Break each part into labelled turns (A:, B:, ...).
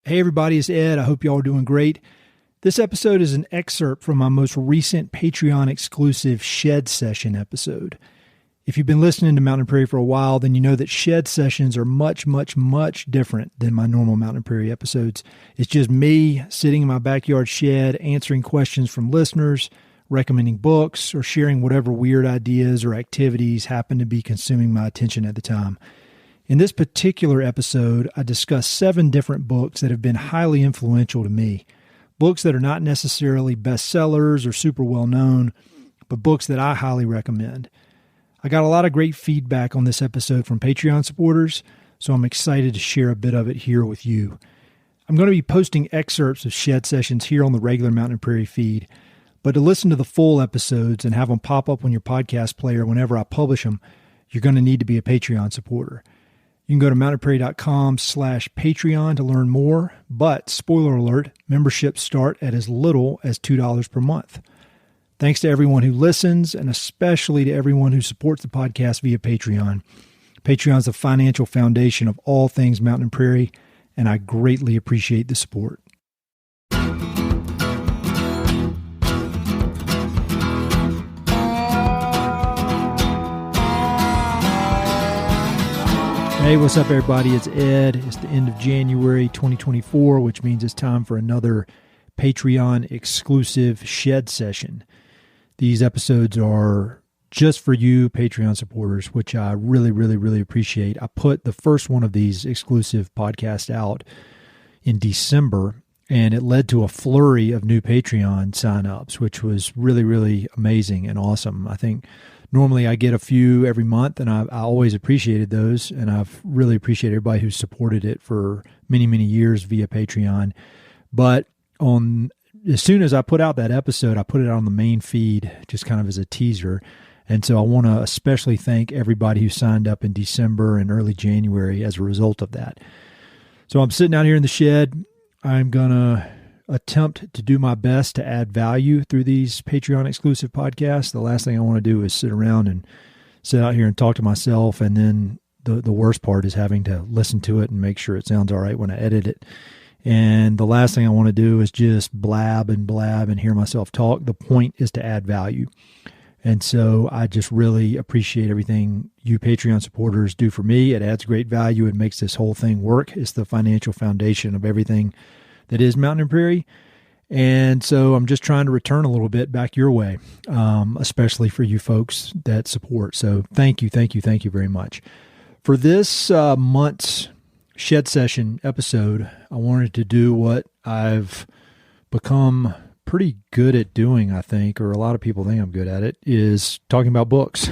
A: Hey everybody, it's Ed. I hope y'all are doing great. This episode is an excerpt from my most recent Patreon exclusive Shed Session episode. If you've been listening to Mountain Prairie for a while, then you know that Shed Sessions are much different than my normal Mountain Prairie episodes. It's just me sitting in my backyard shed, answering questions from listeners, recommending books, or sharing whatever weird ideas or activities happen to be consuming my attention at the time. In this particular episode, I discuss 7 different books that have been highly influential to me. Books that are not necessarily bestsellers or super well known, but books that I highly recommend. I got a lot of great feedback on this episode from Patreon supporters, so I'm excited to share a bit of it here with you. I'm going to be posting excerpts of Shed Sessions here on the regular Mountain Prairie feed, but to listen to the full episodes and have them pop up on your podcast player whenever I publish them, you're going to need to be a Patreon supporter. You can go to mountainprairie.com/Patreon to learn more, but spoiler alert, memberships start at as little as $2 per month. Thanks to everyone who listens, and especially to everyone who supports the podcast via Patreon. Patreon is the financial foundation of all things Mountain Prairie, and I greatly appreciate the support. Hey, what's up, everybody? It's Ed. It's the end of January 2024, which means it's time for another Patreon exclusive Shed Session. These episodes are just for you Patreon supporters, which I really appreciate. I put the first one of these exclusive podcasts out in December, and it led to a flurry of new Patreon signups, which was really amazing and awesome. I think normally I get a few every month, and I always appreciated those, and I've really appreciated everybody who's supported it for many years via Patreon. But as soon as I put out that episode, I put it on the main feed just kind of as a teaser. And so I want to especially thank everybody who signed up in December and early January as a result of that. So I'm sitting out here in the shed. I'm going to attempt to do my best to add value through these Patreon exclusive podcasts. The last thing I want to do is sit around and sit out here and talk to myself. And then the worst part is having to listen to it and make sure it sounds all right when I edit it. And the last thing I want to do is just blab and hear myself talk. The point is to add value. And so I just really appreciate everything you Patreon supporters do for me. It adds great value. It makes this whole thing work. It's the financial foundation of everything that is Mountain Prairie. And so I'm just trying to return a little bit back your way, especially for you folks that support. So thank you very much. For this month's Shed Session episode, I wanted to do what I've become pretty good at doing, I think, or a lot of people think I'm good at it, is talking about books,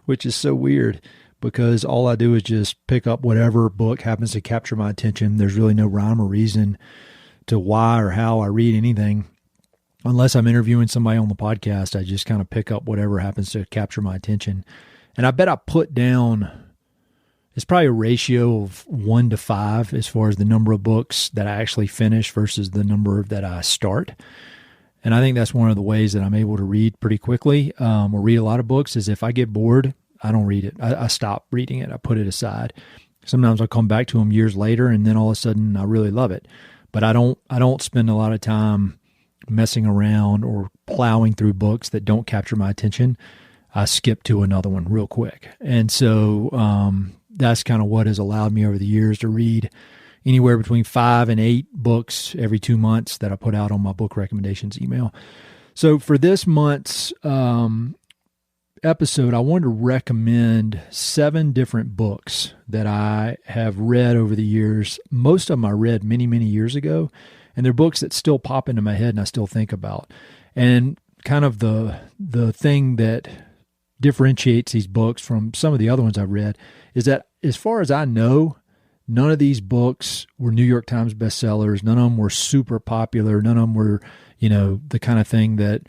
A: which is so weird because all I do is just pick up whatever book happens to capture my attention. There's really no rhyme or reason to why or how I read anything. Unless I'm interviewing somebody on the podcast, I just kind of pick up whatever happens to capture my attention. And I bet I put down, it's probably a ratio of 1 to 5 as far as the number of books that I actually finish versus the number that I start. And I think that's one of the ways that I'm able to read pretty quickly or read a lot of books is if I get bored, I don't read it. I stop reading it. I put it aside. Sometimes I'll come back to them years later and then all of a sudden I really love it. But I don't spend a lot of time messing around or plowing through books that don't capture my attention. I skip to another one real quick. And so that's kind of what has allowed me over the years to read anywhere between 5 and 8 books every 2 months that I put out on my book recommendations email. So for this month's episode, I wanted to recommend 7 different books that I have read over the years. Most of them I read many years ago, and they're books that still pop into my head and I still think about. And kind of the thing that differentiates these books from some of the other ones I've read is that as far as I know, none of these books were New York Times bestsellers. None of them were super popular. None of them were, the kind of thing that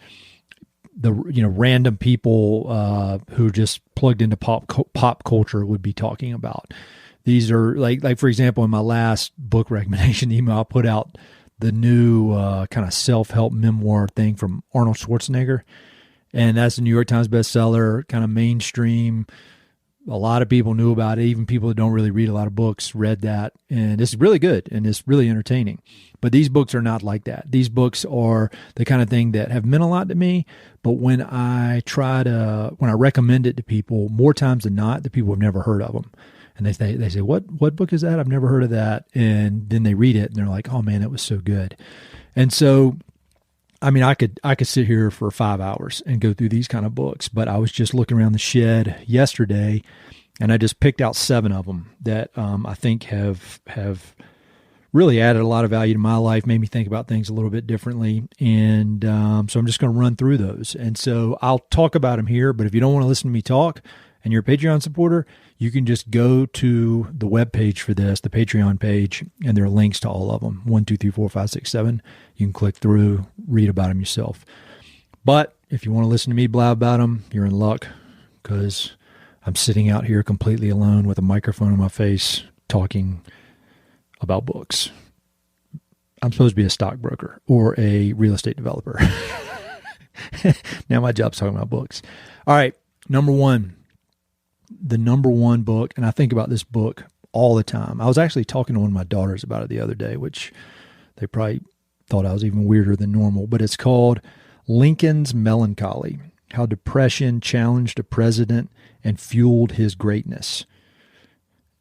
A: random people who just plugged into pop culture would be talking about. These are like for example, in my last book recommendation email, I put out the new kind of self-help memoir thing from Arnold Schwarzenegger, and that's a New York Times bestseller, kind of mainstream, A lot of people knew about it. Even people that don't really read a lot of books read that. And it's really good and it's really entertaining. But these books are not like that. These books are the kind of thing that have meant a lot to me. But when I recommend it to people, more times than not, the people have never heard of them. And they say, what book is that? I've never heard of that. And then they read it and they're like, oh man, it was so good. And so, I mean, I could sit here for 5 hours and go through these kind of books, but I was just looking around the shed yesterday and I just picked out 7 of them that I think have really added a lot of value to my life, made me think about things a little bit differently. And so I'm just going to run through those. And so I'll talk about them here, but if you don't want to listen to me talk and you're a Patreon supporter, you can just go to the webpage for this, the Patreon page, and there are links to all of them, 1, 2, 3, 4, 5, 6, 7. You can click through, read about them yourself. But if you want to listen to me blab about them, you're in luck because I'm sitting out here completely alone with a microphone in my face talking about books. I'm supposed to be a stockbroker or a real estate developer. Now my job's talking about books. All right, number 1. The number 1 book, and I think about this book all the time. I was actually talking to one of my daughters about it the other day, which they probably thought I was even weirder than normal, but it's called Lincoln's Melancholy: How Depression Challenged a President and Fueled His Greatness.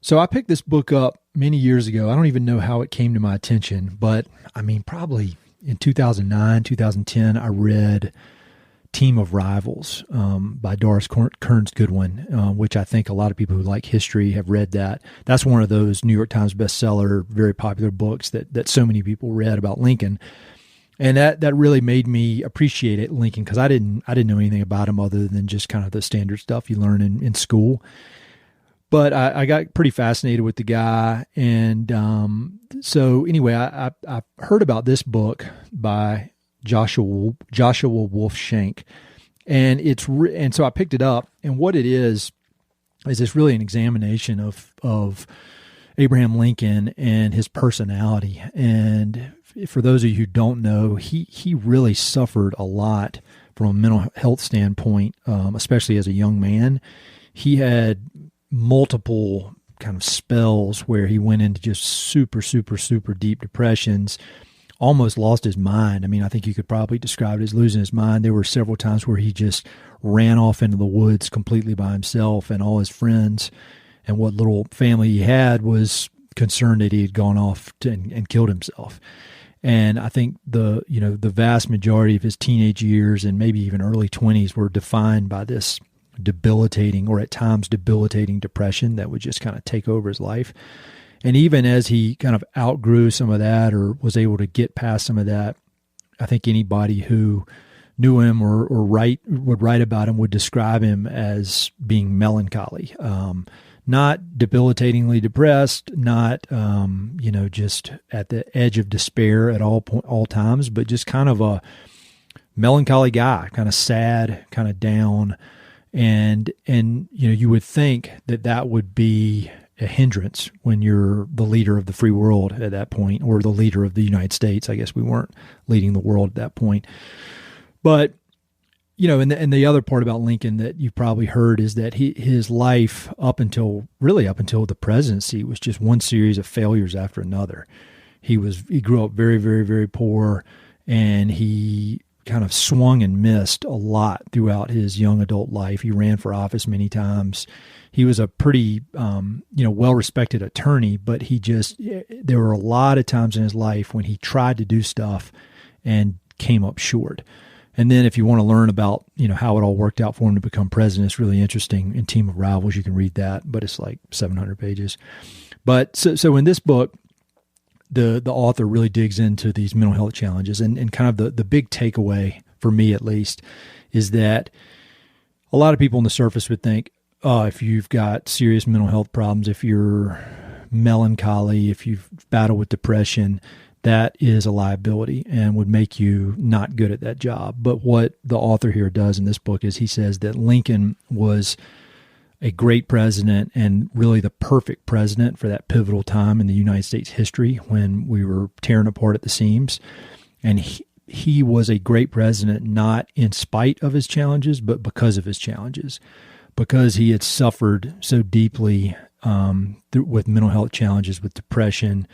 A: So I picked this book up many years ago. I don't even know how it came to my attention, but I mean, probably in 2009, 2010, I read Team of Rivals by Doris Kearns Goodwin, which I think a lot of people who like history have read that. That's one of those New York Times bestseller, very popular books that so many people read about Lincoln. And that really made me appreciate it, Lincoln, because I didn't know anything about him other than just kind of the standard stuff you learn in school. But I got pretty fascinated with the guy. And so anyway, I heard about this book by Joshua Wolfshank, and so I picked it up, and what it is it's really an examination of Abraham Lincoln and his personality. And for those of you who don't know, he really suffered a lot from a mental health standpoint, especially as a young man. He had multiple kind of spells where he went into just super, super, super deep depressions, almost lost his mind. I mean, I think you could probably describe it as losing his mind. There were several times where he just ran off into the woods completely by himself, and all his friends and what little family he had was concerned that he had gone off and killed himself. And I think the vast majority of his teenage years and maybe even early 20s were defined by this debilitating, or at times debilitating, depression that would just kind of take over his life. And even as he kind of outgrew some of that, or was able to get past some of that, I think anybody who knew him or would write about him would describe him as being melancholy, not debilitatingly depressed, not just at the edge of despair at all times, but just kind of a melancholy guy, kind of sad, kind of down, and you would think that would be a hindrance when you're the leader of the free world at that point, or the leader of the United States. I guess we weren't leading the world at that point. But, and the other part about Lincoln that you've probably heard is that his life up until the presidency was just one series of failures after another. He grew up very, very, very poor, and he kind of swung and missed a lot throughout his young adult life. He ran for office many times. He was a pretty, well-respected attorney, but there were a lot of times in his life when he tried to do stuff and came up short. And then if you want to learn about, how it all worked out for him to become president, it's really interesting. In Team of Rivals, you can read that, but it's like 700 pages. But so in this book, the author really digs into these mental health challenges, and kind of the big takeaway, for me at least, is that a lot of people on the surface would think, if you've got serious mental health problems, if you're melancholy, if you've battled with depression, that is a liability and would make you not good at that job. But what the author here does in this book is he says that Lincoln was a great president, and really the perfect president for that pivotal time in the United States history when we were tearing apart at the seams. And he was a great president, not in spite of his challenges, but because of his challenges. because he had suffered so deeply with mental health challenges, with depression,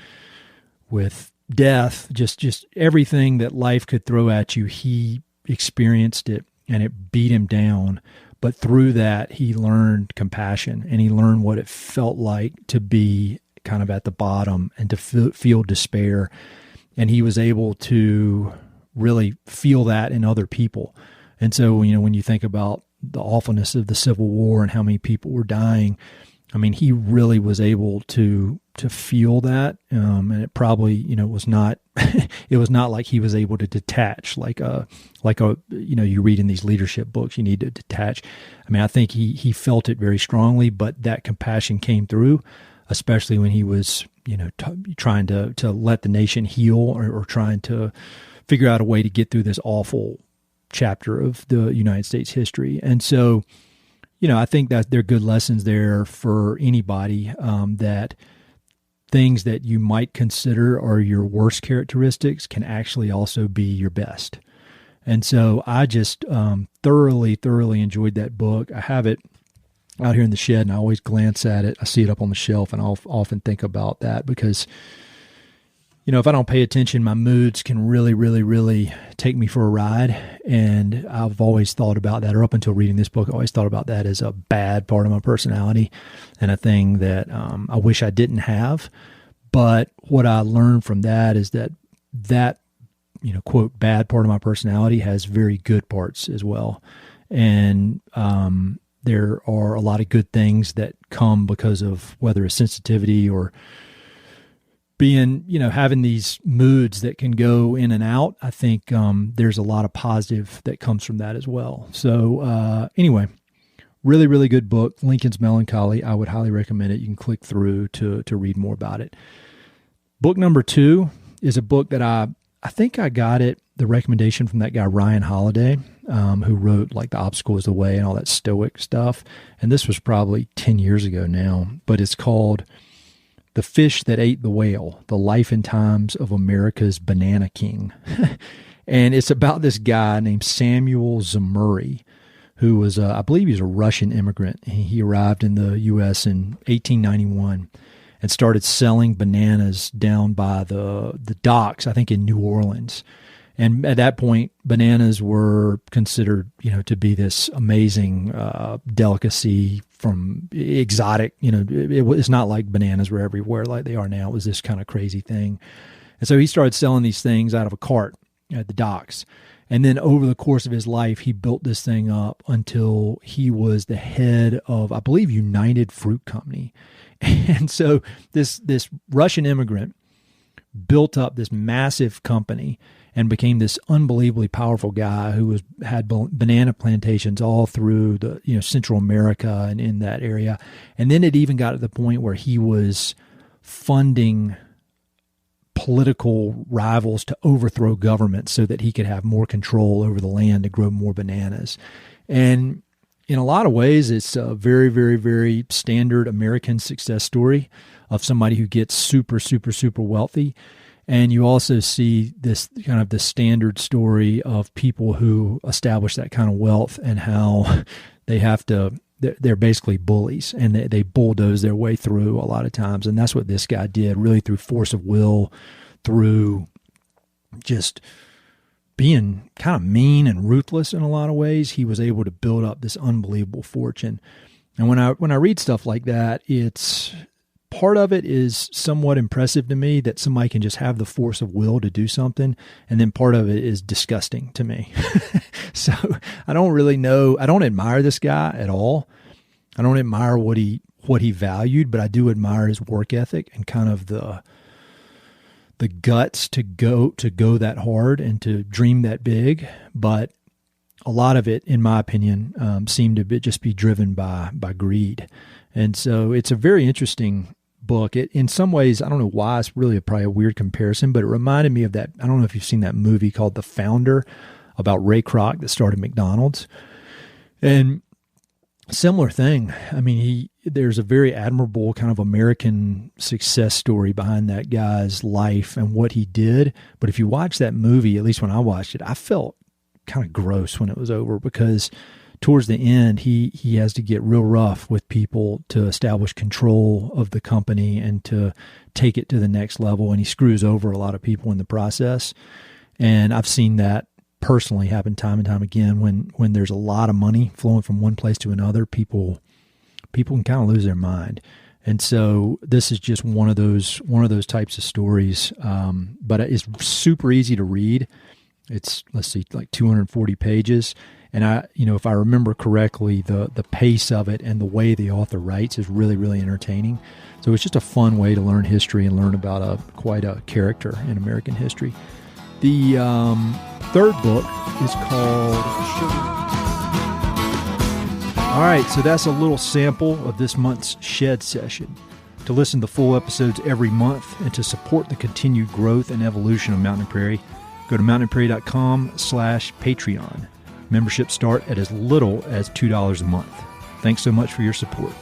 A: with death, just everything that life could throw at you, he experienced it and it beat him down. But through that, he learned compassion, and he learned what it felt like to be kind of at the bottom and to feel despair. And he was able to really feel that in other people. And so, when you think about the awfulness of the Civil War and how many people were dying, I mean, he really was able to feel that, and it probably, was not, it was not like he was able to detach like a, you read in these leadership books, you need to detach. I mean, I think he felt it very strongly, but that compassion came through, especially when he was, trying to let the nation heal or trying to figure out a way to get through this awful chapter of the United States history. And so, I think that there are good lessons there for anybody, that things that you might consider are your worst characteristics can actually also be your best. And so I just thoroughly enjoyed that book. I have it out here in the shed, and I always glance at it. I see it up on the shelf, and I'll often think about that because, if I don't pay attention, my moods can really take me for a ride. And I've always thought about that, or up until reading this book, I always thought about that as a bad part of my personality and a thing that I wish I didn't have. But what I learned from that is that, quote, bad part of my personality has very good parts as well. And there are a lot of good things that come because of whether it's sensitivity or being, having these moods that can go in and out. I think there's a lot of positive that comes from that as well. So anyway, really good book, Lincoln's Melancholy. I would highly recommend it. You can click through to read more about it. Book number 2 is a book that I think I got the recommendation from that guy, Ryan Holiday, who wrote like The Obstacle is the Way and all that Stoic stuff. And this was probably 10 years ago now, but it's called The Fish That Ate the Whale, The Life and Times of America's Banana King. And it's about this guy named Samuel Zemurray, who was, I believe he's a Russian immigrant. He arrived in the U.S. in 1891 and started selling bananas down by the docks, I think in New Orleans. And at that point, bananas were considered, to be this amazing delicacy from exotic, it's not like bananas were everywhere like they are now. It was this kind of crazy thing. And so he started selling these things out of a cart at the docks. And then over the course of his life, he built this thing up until he was the head of, I believe, United Fruit Company. And so this Russian immigrant built up this massive company and became this unbelievably powerful guy who had banana plantations all through the Central America and in that area. And then it even got to the point where he was funding political rivals to overthrow government so that he could have more control over the land to grow more bananas. And in a lot of ways, it's a very standard American success story of somebody who gets super wealthy. And you also see this kind of the standard story of people who establish that kind of wealth and how they have to, they're basically bullies and they bulldoze their way through a lot of times. And that's what this guy did, really through force of will, through just being kind of mean and ruthless in a lot of ways. He was able to build up this unbelievable fortune. And when I read stuff like that, it's part of it is somewhat impressive to me that somebody can just have the force of will to do something. And then part of it is disgusting to me. So I don't really know. I don't admire this guy at all. I don't admire what he valued, but I do admire his work ethic and kind of the guts to go that hard and to dream that big. But a lot of it, in my opinion, seemed to just be driven by greed. And so it's a very interesting book. It, in some ways, I don't know why, it's really probably a weird comparison, but it reminded me of that. I don't know if you've seen that movie called The Founder about Ray Kroc that started McDonald's. And similar thing. I mean, there's a very admirable kind of American success story behind that guy's life and what he did. But if you watch that movie, at least when I watched it, I felt kind of gross when it was over because towards the end, he has to get real rough with people to establish control of the company and to take it to the next level. And he screws over a lot of people in the process. And I've seen that personally happen time and time again when there's a lot of money flowing from one place to another. People can kind of lose their mind. And so this is just one of those types of stories. But it's super easy to read. It's, like 240 pages. And if I remember correctly, the pace of it and the way the author writes is really, really entertaining. So it's just a fun way to learn history and learn about quite a character in American history. The third book is called Sugar. All right, so that's a little sample of this month's Shed Session. To listen to full episodes every month and to support the continued growth and evolution of Mountain and Prairie, go to mountainandprairie.com/Patreon. Memberships start at as little as $2 a month. Thanks so much for your support.